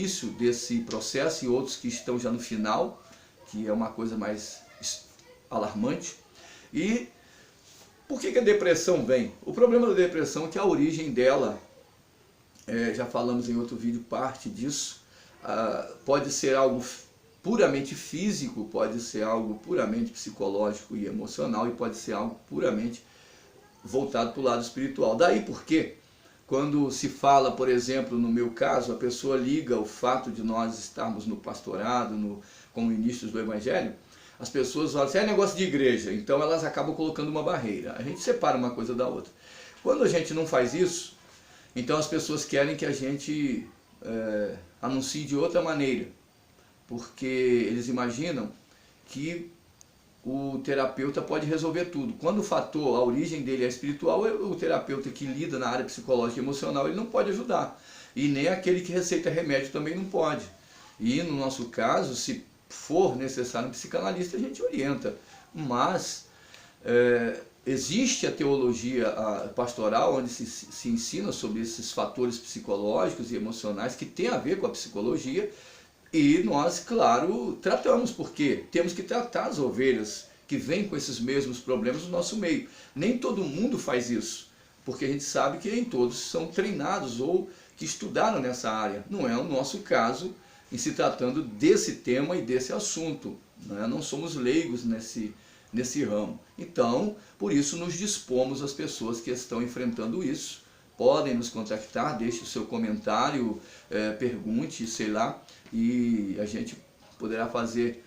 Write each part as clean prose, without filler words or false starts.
início desse processo e outros que estão já no final, que é uma coisa mais alarmante. E por que a depressão vem? O problema da depressão é que a origem dela, já falamos em outro vídeo parte disso, pode ser algo puramente físico, pode ser algo puramente psicológico e emocional, e pode ser algo puramente voltado para o lado espiritual. Daí porque, quando se fala, por exemplo, no meu caso, a pessoa liga o fato de nós estarmos no pastorado, como ministros do Evangelho, as pessoas falam assim, é negócio de igreja, então elas acabam colocando uma barreira. A gente separa uma coisa da outra. Quando a gente não faz isso, então as pessoas querem que a gente anuncie de outra maneira, porque eles imaginam que o terapeuta pode resolver tudo. Quando o fator, a origem dele é espiritual, o terapeuta que lida na área psicológica e emocional, ele não pode ajudar. E nem aquele que receita remédio também não pode. E no nosso caso, se for necessário um psicanalista, a gente orienta. Mas existe a teologia pastoral, onde se ensina sobre esses fatores psicológicos e emocionais que tem a ver com a psicologia. E nós, claro, tratamos, porque temos que tratar as ovelhas que vêm com esses mesmos problemas no nosso meio. Nem todo mundo faz isso, porque a gente sabe que nem todos são treinados ou que estudaram nessa área. Não é o nosso caso em se tratando desse tema e desse assunto. Não somos leigos nesse ramo. Então, por isso nos dispomos às pessoas que estão enfrentando isso. Podem nos contactar, deixe o seu comentário, pergunte, sei lá, e a gente poderá fazer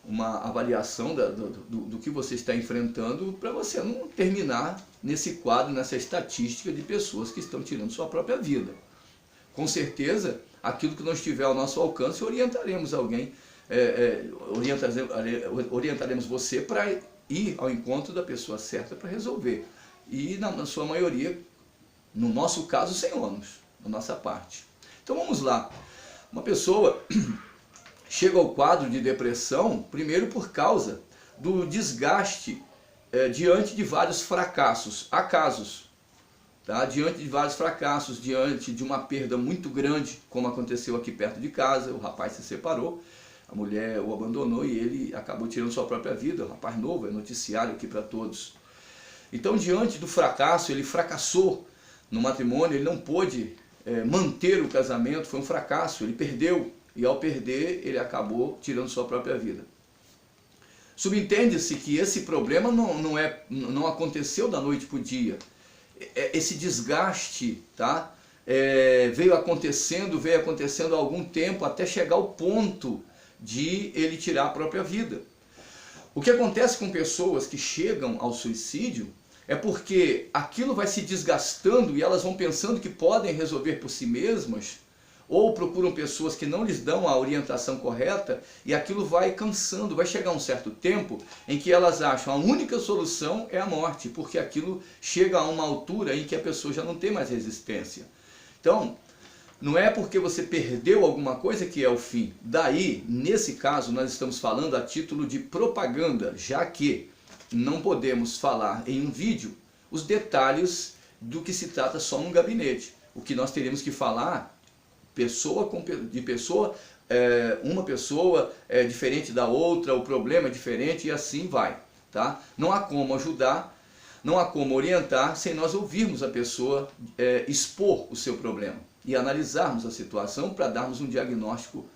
uma avaliação do que você está enfrentando, para você não terminar nesse quadro, nessa estatística de pessoas que estão tirando sua própria vida. Com certeza, aquilo que não estiver ao nosso alcance, orientaremos alguém, orientaremos você para ir ao encontro da pessoa certa para resolver. E na sua maioria, no nosso caso, sem ônus, da nossa parte. Então vamos lá. Uma pessoa chega ao quadro de depressão, primeiro por causa do desgaste diante de vários fracassos. Há casos, tá? Diante de vários fracassos, diante de uma perda muito grande, como aconteceu aqui perto de casa, o rapaz se separou, a mulher o abandonou e ele acabou tirando sua própria vida, um rapaz novo, é noticiário aqui para todos. Então, diante do fracasso, ele fracassou no matrimônio, ele não pôde manter o casamento, foi um fracasso, ele perdeu, e ao perder ele acabou tirando sua própria vida. Subentende-se que esse problema não aconteceu da noite para o dia. Esse desgaste, tá? Veio acontecendo há algum tempo, até chegar ao ponto de ele tirar a própria vida. O que acontece com pessoas que chegam ao suicídio é porque aquilo vai se desgastando e elas vão pensando que podem resolver por si mesmas, ou procuram pessoas que não lhes dão a orientação correta, e aquilo vai cansando. Vai chegar um certo tempo em que elas acham a única solução é a morte, porque aquilo chega a uma altura em que a pessoa já não tem mais resistência. Então, não é porque você perdeu alguma coisa que é o fim. Daí, nesse caso, nós estamos falando a título de propaganda, já que não podemos falar em um vídeo os detalhes do que se trata só num gabinete. O que nós teríamos que falar, uma pessoa é diferente da outra, o problema é diferente e assim vai. Tá? Não há como ajudar, não há como orientar sem nós ouvirmos a pessoa expor o seu problema e analisarmos a situação para darmos um diagnóstico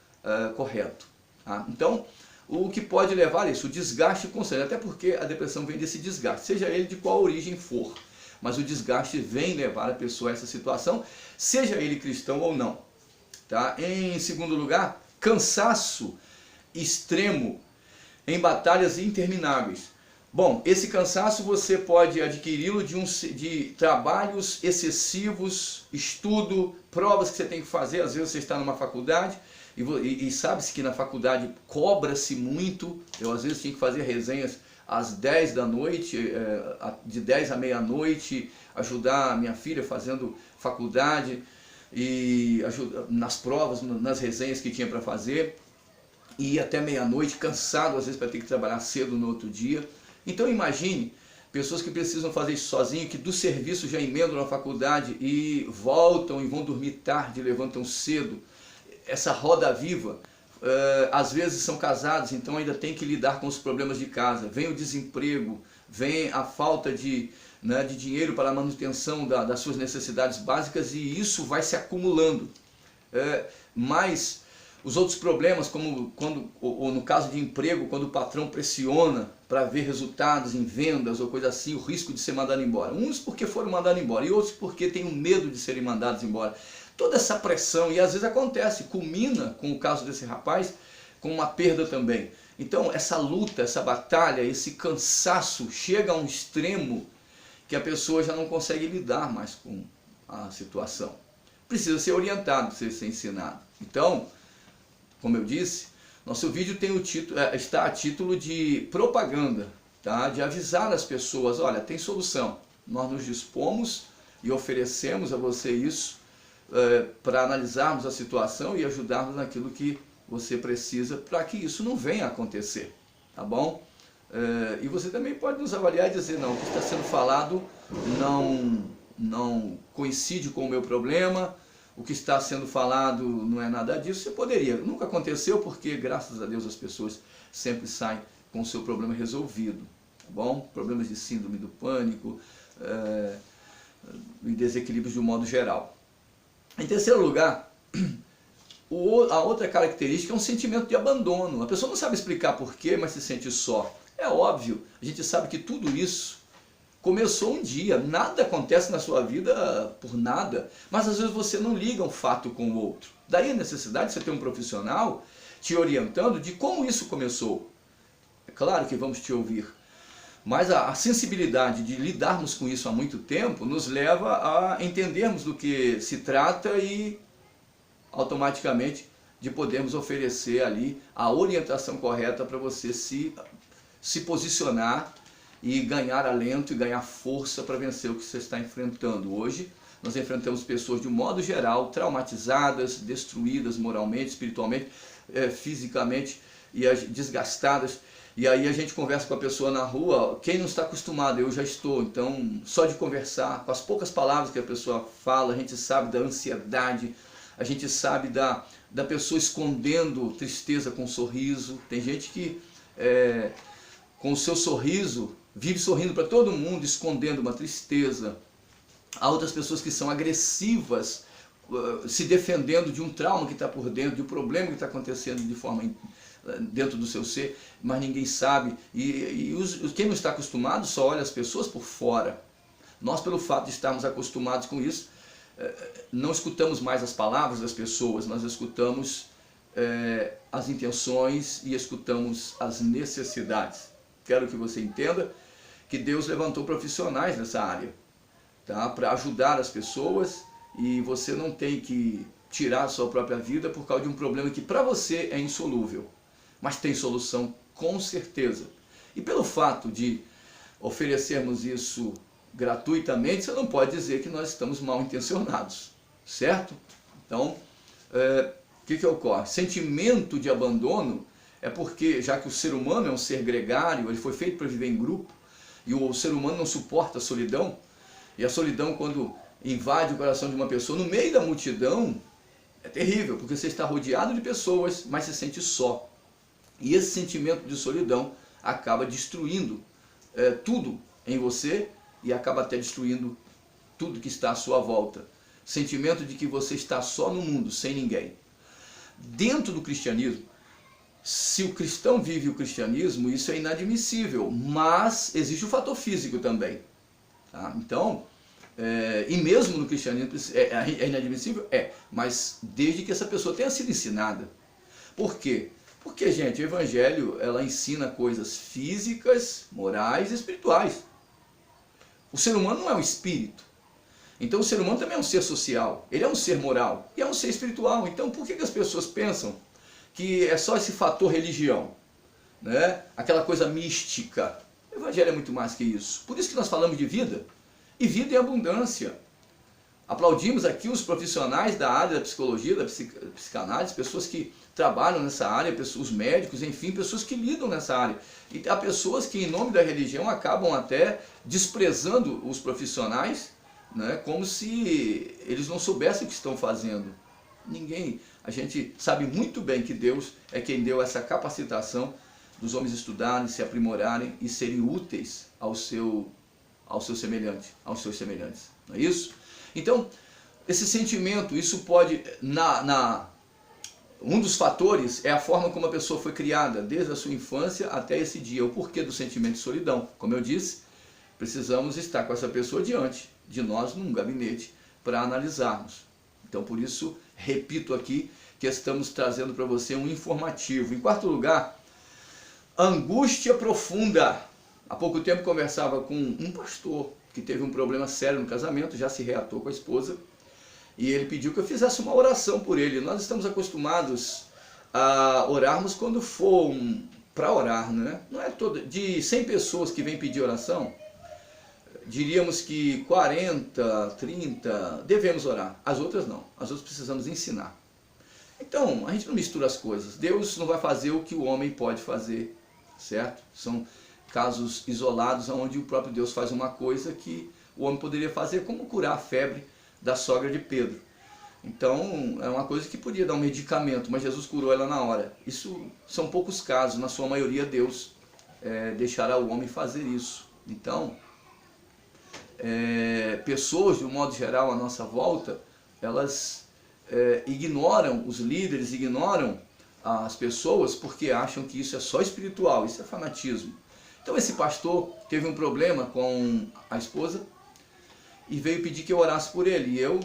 correto. Tá? Então, o que pode levar a isso? O desgaste constante, até porque a depressão vem desse desgaste, seja ele de qual origem for, mas o desgaste vem levar a pessoa a essa situação, seja ele cristão ou não. Tá? Em segundo lugar, cansaço extremo em batalhas intermináveis. Bom, esse cansaço você pode adquiri-lo de trabalhos excessivos, estudo, provas que você tem que fazer. Às vezes você está numa faculdade e sabe-se que na faculdade cobra-se muito. Eu às vezes tinha que fazer resenhas às 10 da noite, de 10 à meia-noite, ajudar a minha filha fazendo faculdade, e nas provas, nas resenhas que tinha para fazer, e até meia-noite, cansado às vezes para ter que trabalhar cedo no outro dia. Então imagine pessoas que precisam fazer isso sozinho, que do serviço já emendam na faculdade e voltam e vão dormir tarde, levantam cedo. essa roda viva. Às vezes são casados, então ainda tem que lidar com os problemas de casa. Vem o desemprego, vem a falta de dinheiro para a manutenção das suas necessidades básicas, e isso vai se acumulando. Mas os outros problemas, como ou no caso de emprego, quando o patrão pressiona para ver resultados em vendas ou coisa assim, o risco de ser mandado embora. Uns porque foram mandados embora e outros porque têm um medo de serem mandados embora. Toda essa pressão, e às vezes acontece, culmina com o caso desse rapaz, com uma perda também. Então essa luta, essa batalha, esse cansaço chega a um extremo que a pessoa já não consegue lidar mais com a situação. Precisa ser orientado, precisa ser ensinado. Então, como eu disse, nosso vídeo tem o título, está a título de propaganda, tá? De avisar as pessoas, olha, tem solução. Nós nos dispomos e oferecemos a você isso, para analisarmos a situação e ajudarmos naquilo que você precisa para que isso não venha a acontecer, tá bom? E você também pode nos avaliar e dizer, não, o que está sendo falado não coincide com o meu problema, o que está sendo falado não é nada disso. Você poderia, nunca aconteceu, porque graças a Deus as pessoas sempre saem com o seu problema resolvido, tá bom? Problemas de síndrome do pânico e desequilíbrios de um modo geral. Em terceiro lugar, a outra característica é um sentimento de abandono. A pessoa não sabe explicar porquê, mas se sente só. É óbvio, a gente sabe que tudo isso começou um dia, nada acontece na sua vida por nada, mas às vezes você não liga um fato com o outro. Daí a necessidade de você ter um profissional te orientando de como isso começou. É claro que vamos te ouvir, mas a sensibilidade de lidarmos com isso há muito tempo nos leva a entendermos do que se trata e automaticamente de podermos oferecer ali a orientação correta para você se posicionar e ganhar alento e ganhar força para vencer o que você está enfrentando. Hoje nós enfrentamos pessoas de um modo geral traumatizadas, destruídas moralmente, espiritualmente, fisicamente e desgastadas. E aí a gente conversa com a pessoa na rua, quem não está acostumado, eu já estou, então só de conversar, com as poucas palavras que a pessoa fala, a gente sabe da ansiedade, a gente sabe da pessoa escondendo tristeza com um sorriso. Tem gente que com o seu sorriso vive sorrindo para todo mundo, escondendo uma tristeza. Há outras pessoas que são agressivas, se defendendo de um trauma que está por dentro, de um problema que está acontecendo de forma dentro do seu ser, mas ninguém sabe. E quem não está acostumado só olha as pessoas por fora. Nós, pelo fato de estarmos acostumados com isso, não escutamos mais as palavras das pessoas, nós escutamos as intenções e escutamos as necessidades. Quero que você entenda que Deus levantou profissionais nessa área, tá? Para ajudar as pessoas, e você não tem que tirar a sua própria vida por causa de um problema que para você é insolúvel, mas tem solução com certeza. E pelo fato de oferecermos isso gratuitamente, você não pode dizer que nós estamos mal intencionados, certo? Então, o que ocorre? Sentimento de abandono é porque, já que o ser humano é um ser gregário, ele foi feito para viver em grupo, e o ser humano não suporta a solidão, e a solidão, quando invade o coração de uma pessoa no meio da multidão, é terrível, porque você está rodeado de pessoas, mas se sente só. E esse sentimento de solidão acaba destruindo tudo em você, e acaba até destruindo tudo que está à sua volta. Sentimento de que você está só no mundo, sem ninguém. Dentro do cristianismo, se o cristão vive o cristianismo, isso é inadmissível, mas existe o fator físico também. Tá? Então, e mesmo no cristianismo é inadmissível? Mas desde que essa pessoa tenha sido ensinada. Por quê? Porque, gente, o Evangelho, ela ensina coisas físicas, morais e espirituais. O ser humano não é um espírito. Então o ser humano também é um ser social. Ele é um ser moral e é um ser espiritual. Então por que as pessoas pensam que é só esse fator religião, né? Aquela coisa mística? O Evangelho é muito mais que isso. Por isso que nós falamos de vida, e vida em abundância. Aplaudimos aqui os profissionais da área da psicologia, da psicanálise, pessoas que trabalham nessa área, os médicos, enfim, pessoas que lidam nessa área. E há pessoas que, em nome da religião, acabam até desprezando os profissionais, né, como se eles não soubessem o que estão fazendo. Ninguém. A gente sabe muito bem que Deus é quem deu essa capacitação dos homens estudarem, se aprimorarem e serem úteis ao seu semelhante, aos seus semelhantes. Não é isso? Então, esse sentimento, isso pode, um dos fatores é a forma como a pessoa foi criada, desde a sua infância até esse dia, o porquê do sentimento de solidão. Como eu disse, precisamos estar com essa pessoa diante de nós num gabinete para analisarmos. Então, por isso, repito aqui que estamos trazendo para você um informativo. Em quarto lugar, angústia profunda. Há pouco tempo conversava com um pastor que teve um problema sério no casamento, já se reatou com a esposa, e ele pediu que eu fizesse uma oração por ele. Nós estamos acostumados a orarmos quando for para orar, né? Não é todo, de 100 pessoas que vêm pedir oração, diríamos que 40, 30 devemos orar, as outras não, as outras precisamos ensinar. Então, a gente não mistura as coisas. Deus não vai fazer o que o homem pode fazer, certo? São casos isolados onde o próprio Deus faz uma coisa que o homem poderia fazer, como curar a febre da sogra de Pedro. Então, é uma coisa que podia dar um medicamento, mas Jesus curou ela na hora. Isso são poucos casos, na sua maioria Deus deixará o homem fazer isso. Então, pessoas, de um modo geral, à nossa volta, elas ignoram os líderes, ignoram as pessoas porque acham que isso é só espiritual, isso é fanatismo. Então esse pastor teve um problema com a esposa e veio pedir que eu orasse por ele. E eu,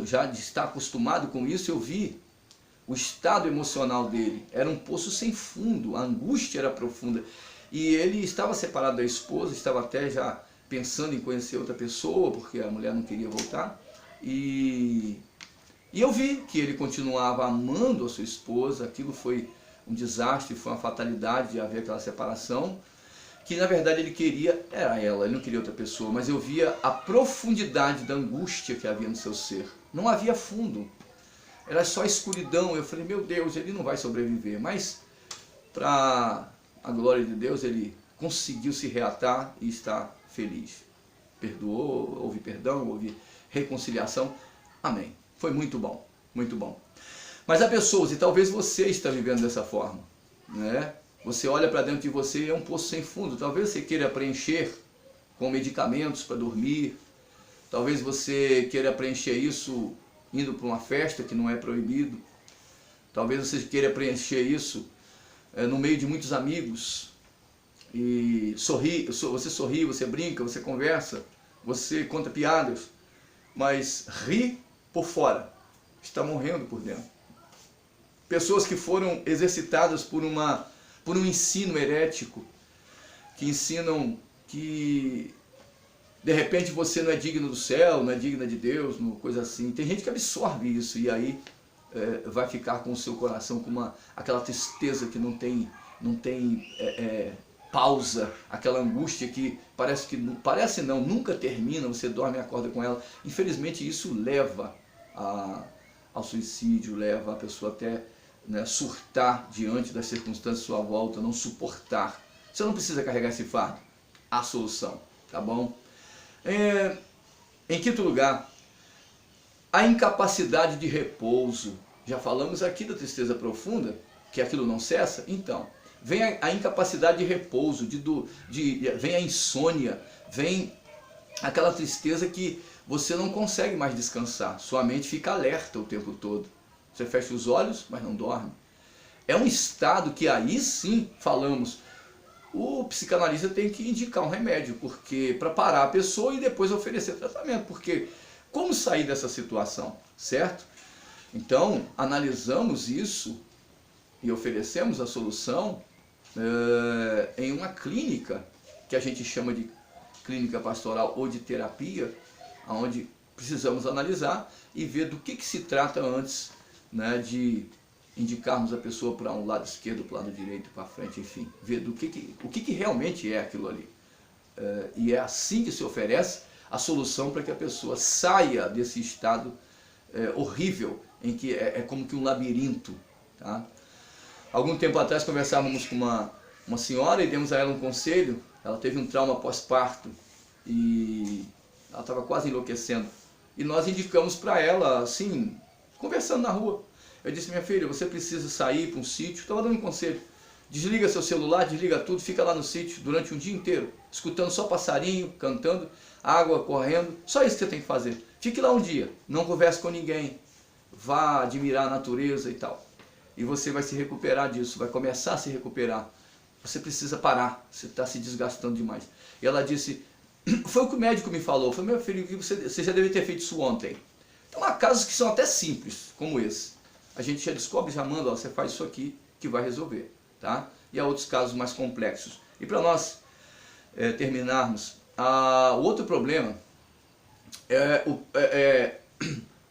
já de estar acostumado com isso, eu vi o estado emocional dele. Era um poço sem fundo, a angústia era profunda. E ele estava separado da esposa, estava até já pensando em conhecer outra pessoa, porque a mulher não queria voltar. E eu vi que ele continuava amando a sua esposa. Aquilo foi um desastre, foi uma fatalidade de haver aquela separação, que na verdade ele queria, era ela, ele não queria outra pessoa, mas eu via a profundidade da angústia que havia no seu ser. Não havia fundo, era só escuridão. Eu falei, meu Deus, ele não vai sobreviver, mas para a glória de Deus ele conseguiu se reatar e está feliz. Perdoou, houve perdão, houve reconciliação, amém. Foi muito bom, muito bom. Mas há pessoas, e talvez você está vivendo dessa forma, né? Você olha para dentro de você e é um poço sem fundo. Talvez você queira preencher com medicamentos para dormir, talvez você queira preencher isso indo para uma festa que não é proibido, talvez você queira preencher isso no meio de muitos amigos, e você sorri, você brinca, você conversa, você conta piadas, mas ri por fora, está morrendo por dentro. Pessoas que foram exercitadas por um ensino herético, que ensinam que de repente você não é digno do céu, não é digna de Deus, coisa assim. Tem gente que absorve isso e aí vai ficar com o seu coração com aquela tristeza que não tem pausa, aquela angústia que parece não, nunca termina, você dorme e acorda com ela. Infelizmente isso leva ao suicídio, leva a pessoa até surtar diante das circunstâncias à sua volta, não suportar. Você não precisa carregar esse fardo. Há solução, tá bom? Em quinto lugar, a incapacidade de repouso. Já falamos aqui da tristeza profunda, que aquilo não cessa. Então, vem a incapacidade de repouso, vem a insônia, vem aquela tristeza que você não consegue mais descansar. Sua mente fica alerta o tempo todo. Você fecha os olhos, mas não dorme. É um estado que aí sim, falamos, o psicanalista tem que indicar um remédio, porque para parar a pessoa e depois oferecer tratamento. Porque como sair dessa situação, certo? Então, analisamos isso e oferecemos a solução em uma clínica, que a gente chama de clínica pastoral ou de terapia, onde precisamos analisar e ver do que se trata antes, de indicarmos a pessoa para um lado esquerdo, para o lado direito, para frente, enfim, ver o que realmente é aquilo ali. E é assim que se oferece a solução para que a pessoa saia desse estado horrível, em que é como que um labirinto. Tá? Algum tempo atrás conversávamos com uma senhora e demos a ela um conselho. Ela teve um trauma pós-parto e ela estava quase enlouquecendo. E nós indicamos para ela, assim, conversando na rua. Eu disse, minha filha, você precisa sair para um sítio, estava dando um conselho. Desliga seu celular, desliga tudo, fica lá no sítio durante um dia inteiro, escutando só passarinho, cantando, água correndo, só isso que você tem que fazer. Fique lá um dia, não converse com ninguém, vá admirar a natureza e tal. E você vai se recuperar disso, vai começar a se recuperar. Você precisa parar, você está se desgastando demais. E ela disse, foi o que o médico me falou, foi, meu filho, você já deve ter feito isso ontem. Então há casos que são até simples, como esse. A gente já descobre, já manda, ó, você faz isso aqui que vai resolver. Tá? E há outros casos mais complexos. E para nós terminarmos, o outro problema é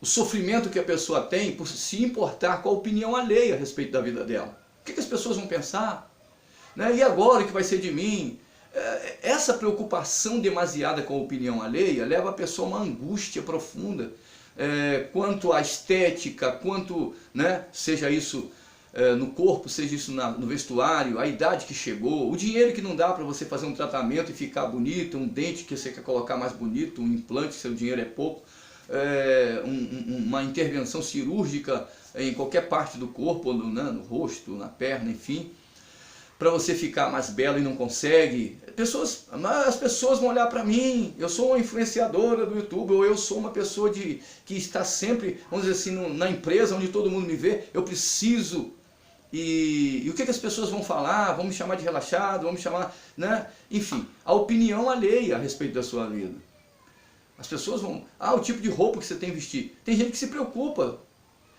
o sofrimento que a pessoa tem por se importar com a opinião alheia a respeito da vida dela. O que as pessoas vão pensar? Né? E agora o que vai ser de mim? Essa preocupação demasiada com a opinião alheia leva a pessoa a uma angústia profunda quanto à estética, quanto, né, seja isso no corpo, seja isso no vestuário, a idade que chegou, o dinheiro que não dá para você fazer um tratamento e ficar bonito, um dente que você quer colocar mais bonito, um implante, seu dinheiro é pouco, uma intervenção cirúrgica em qualquer parte do corpo, no rosto, na perna, enfim, para você ficar mais belo e não consegue. As pessoas vão olhar para mim, eu sou uma influenciadora do YouTube, ou eu sou uma pessoa que está sempre, vamos dizer assim, na empresa onde todo mundo me vê, eu preciso. E o que as pessoas vão falar? Vão me chamar de relaxado, vão me chamar, né? Enfim, a opinião alheia a respeito da sua vida. As pessoas vão, o tipo de roupa que você tem que vestir. Tem gente que se preocupa.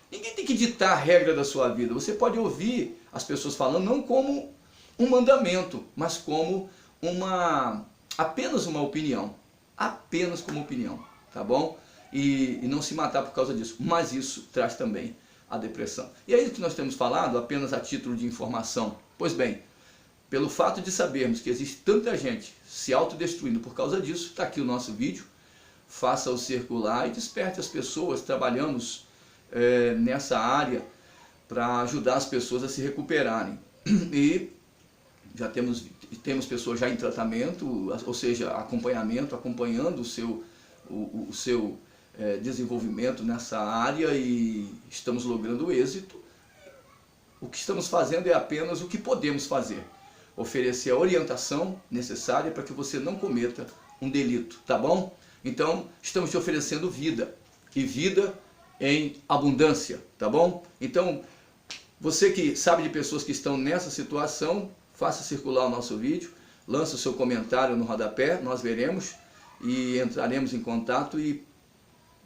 Ninguém tem que ditar a regra da sua vida. Você pode ouvir as pessoas falando não como um mandamento, mas como apenas uma opinião. Apenas como opinião, tá bom? E não se matar por causa disso. Mas isso traz também a depressão. E é isso que nós temos falado apenas a título de informação. Pois bem, pelo fato de sabermos que existe tanta gente se autodestruindo por causa disso, está aqui o nosso vídeo, faça-o circular e desperte as pessoas. Trabalhamos nessa área para ajudar as pessoas a se recuperarem. E já temos pessoas já em tratamento, ou seja, acompanhando o seu desenvolvimento nessa área, e estamos logrando êxito. O que estamos fazendo é apenas o que podemos fazer, oferecer a orientação necessária para que você não cometa um delito, tá bom? Então, estamos te oferecendo vida, e vida em abundância, tá bom? Então, você que sabe de pessoas que estão nessa situação, faça circular o nosso vídeo, lance o seu comentário no rodapé, nós veremos e entraremos em contato, e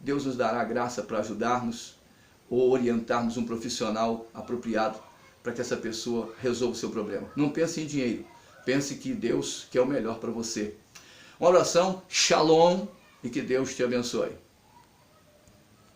Deus nos dará graça para ajudarmos ou orientarmos um profissional apropriado para que essa pessoa resolva o seu problema. Não pense em dinheiro, pense que Deus quer o melhor para você. Uma oração, shalom, e que Deus te abençoe.